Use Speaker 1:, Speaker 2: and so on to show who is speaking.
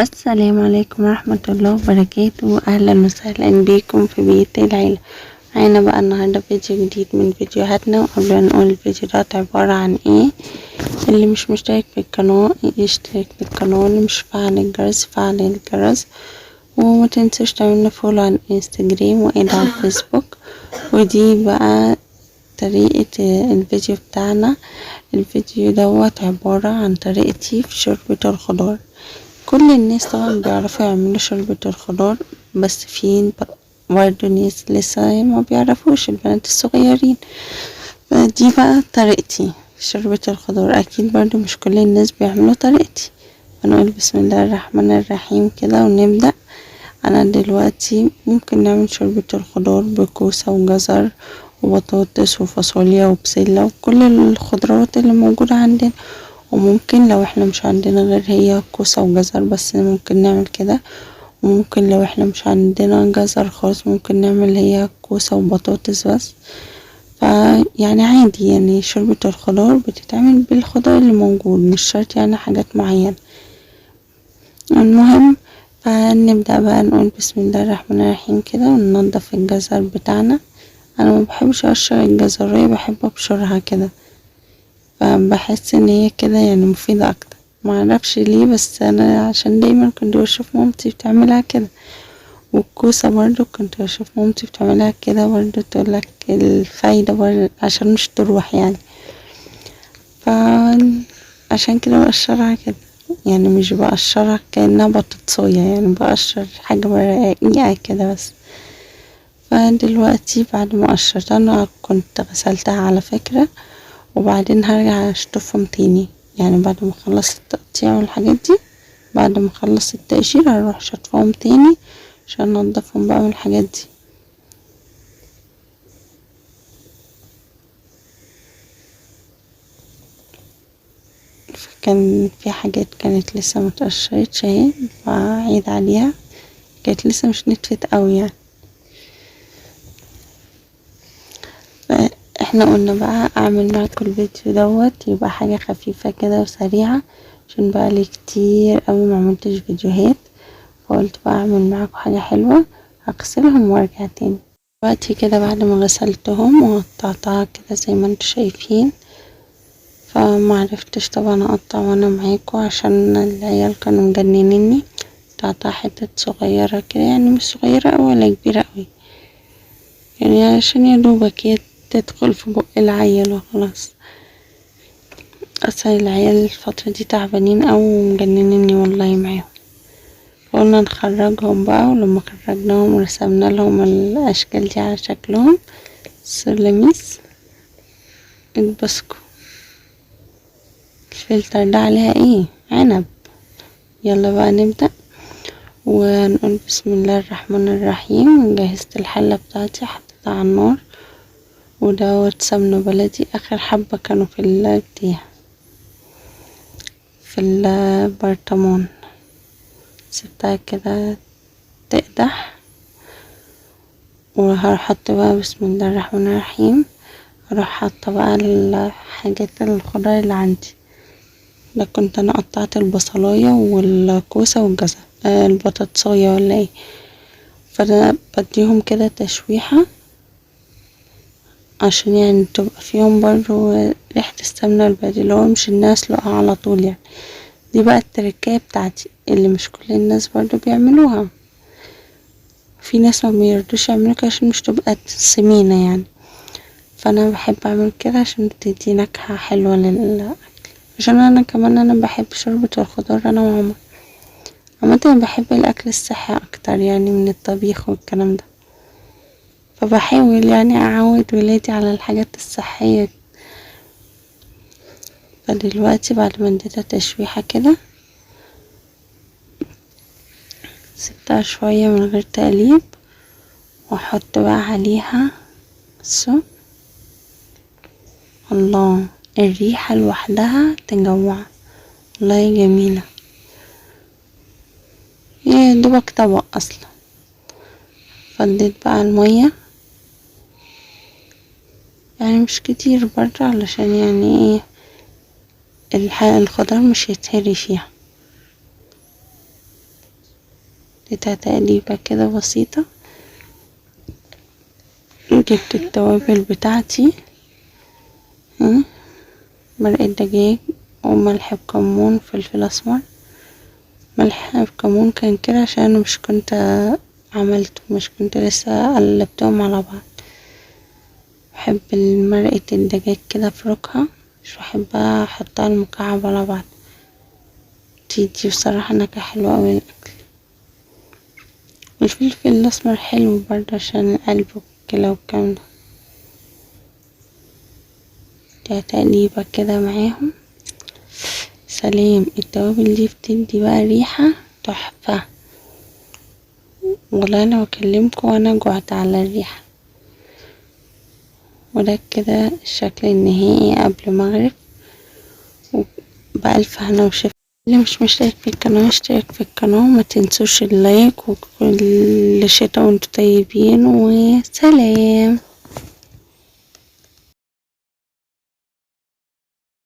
Speaker 1: السلام عليكم ورحمة الله وبركاته. أهلا وسهلا بكم في بيت العيلة. معانا بقى النهاردة فيديو جديد من فيديوهاتنا، وقبل ما نقول الفيديو ده عبارة عن ايه، اللي مش مشترك في القناة يشترك في القناة، اللي مش فعل الجرس فعل الجرس، وما تنسوش تعملنا فولو على الانستجرام وإيد على الفيسبوك. ودي بقى طريقة الفيديو بتاعنا. الفيديو دوت عبارة عن طريقتي في شوربة الخضار. كل الناس طبعا بيعرفوا يعملوا شوربة الخضار، بس في برضه ناس لسه ما بيعرفوش، البنات الصغيرين. فدي بقى طريقتي في شوربة الخضار. اكيد برضه مش كل الناس بيعملوا طريقتي. هنقول بسم الله الرحمن الرحيم كده ونبدأ. انا دلوقتي ممكن نعمل شوربة الخضار بكوسة وجزر وبطاطس وفاصوليا وبسلة وكل الخضروات اللي موجودة عندنا. وممكن لو احنا مش عندنا غير هي كوسة وجزر بس ممكن نعمل كده، وممكن لو احنا مش عندنا جزر خالص ممكن نعمل هي كوسة وبطاطس بس. يعني عادي، يعني شوربة الخضار بتتعمل بالخضار اللي موجود، مش شرط يعني حاجات معينة. المهم فنبدأ بقى نقول بسم الله الرحمن الرحيم كده وننضف الجزر بتاعنا. انا ما بحبش اقشر الجزرية، بحب ابشرها كده، فبحس ان هي كده يعني مفيدة اكتر. معرفش ليه، بس انا عشان دايما كنت بشوف مامتي بتعملها كده. والكوسة برضو كنت بشوف مامتي بتعملها كده برضو، تقولك الفايدة برضو عشان مش تروح يعني. فعشان كده بقشرها كده، يعني مش بقشرها كأنها بطاطساية، يعني بقشر حاجة رقيقة كده بس. فدلوقتي بعد ما قشرتها انا كنت غسلتها على فكرة، وبعدين هرجع اشطفهم تاني. يعني بعد ما اخلص التقطيع والحاجات دي، بعد ما اخلص التقشير هروح شطفهم تاني عشان انضفهم بقى من الحاجات دي. فكان في حاجات كانت لسه متقشرتش اهي، بعيد عليها، كانت لسه مش نتفت قوي يعني. فاحنا قلنا بقى اعمل معاكم الفيديو دوت يبقى حاجة خفيفة كده وسريعة، عشان بقى لي كتير قوي ما عملتش فيديوهات، فقلت بقى اعمل معاكم حاجة حلوة. هغسلهم وارجع تاني. دلوقتي كده بعد ما غسلتهم وقطعتها كده زي ما انتوا شايفين، فمعرفتش طبعا اقطع وانا معاكم عشان العيال كانوا مجننيني. قطعتها حتت صغيرة كده، يعني مش صغيرة اوي ولا كبيرة اوي، يعني عشان يدوبك هي تدخل في بق العيل وخلاص. اصلا العيال الفترة دي تعبانين اوي ومجننيني والله معاهم. قلنا نخرجهم بقى، ولما خرجناهم ورسمنا لهم الاشكال دي على شكلهم سلميس اتبسكوا. الفلتر ده عليها ايه؟ عنب. يلا بقى نبدأ ونقول بسم الله الرحمن الرحيم. جهزت الحلة بتاعتي، حطيتها على النار، ودوت سمنة بلدي. اخر حبة كانوا في البرطمان، سبتها كده تقدح. وهحط بقى بسم الله الرحمن الرحيم، اروح حاطه بقى الحاجات الخضار اللي عندي. ده كنت انا قطعت البصلايه والكوسه والجزر، البطاطسايه ولا ايه. فانا بديهم كده تشويحه عشان يعني تبقى فيهم برضو ريحه السمنه البلدي، اللي هو مش الناس اسلقها على طول يعني. دي بقى التركية بتاعتي اللي مش كل الناس برضو بيعملوها. في ناس ما بيردوش يعملوا كده عشان مش تبقى سمينة يعني، فانا بحب اعمل كده عشان تدي نكهة حلوة للاكل. عشان انا كمان انا بحب شوربة الخضار انا وماما. عامة بحب الاكل الصحي اكتر يعني من الطبيخ والكلام ده، فبحاول يعني اعود ولادي على الحاجات الصحية. فدلوقتي بعد ما اديتها تشويحة كده سبتها شوية من غير تقليب، واحط بقى عليها السم. الله، الريحة لوحدها تجوع والله، جميلة. يا دوبك طبق اصلا. فضيت بقى المية، يعني مش كتير برضه علشان يعني ايه الخضار مش يتهري فيها. اديتها تقليبة كده بسيطة. جبت التوابل بتاعتي، مرقة دجاج وملح بكمون فلفل اسمر. ملح بكمون كان كده عشان انا مش كنت لسه قلبتهم على بعض. بحب مرقة الدجاج كده افركها، مش بحبها احطها المكعب على بعض، تدي بصراحة نكهة حلوة اوي الاكل. الفلفل الاسمر حلو برضه عشان القلب والكلى والكلام ده تقليبة كده معاهم. سلام، التوابل دي بتدي بقى ريحة تحفة، والله انا بكلمكم وانا جوعت على الريحة. وده كده الشكل النهائي قبل مغرب، وبألف هنا وشفا. اللي مش مشترك في القناة اشترك في القناة، وما تنسوش اللايك، وكل شتا وانتوا طيبين، وسلام.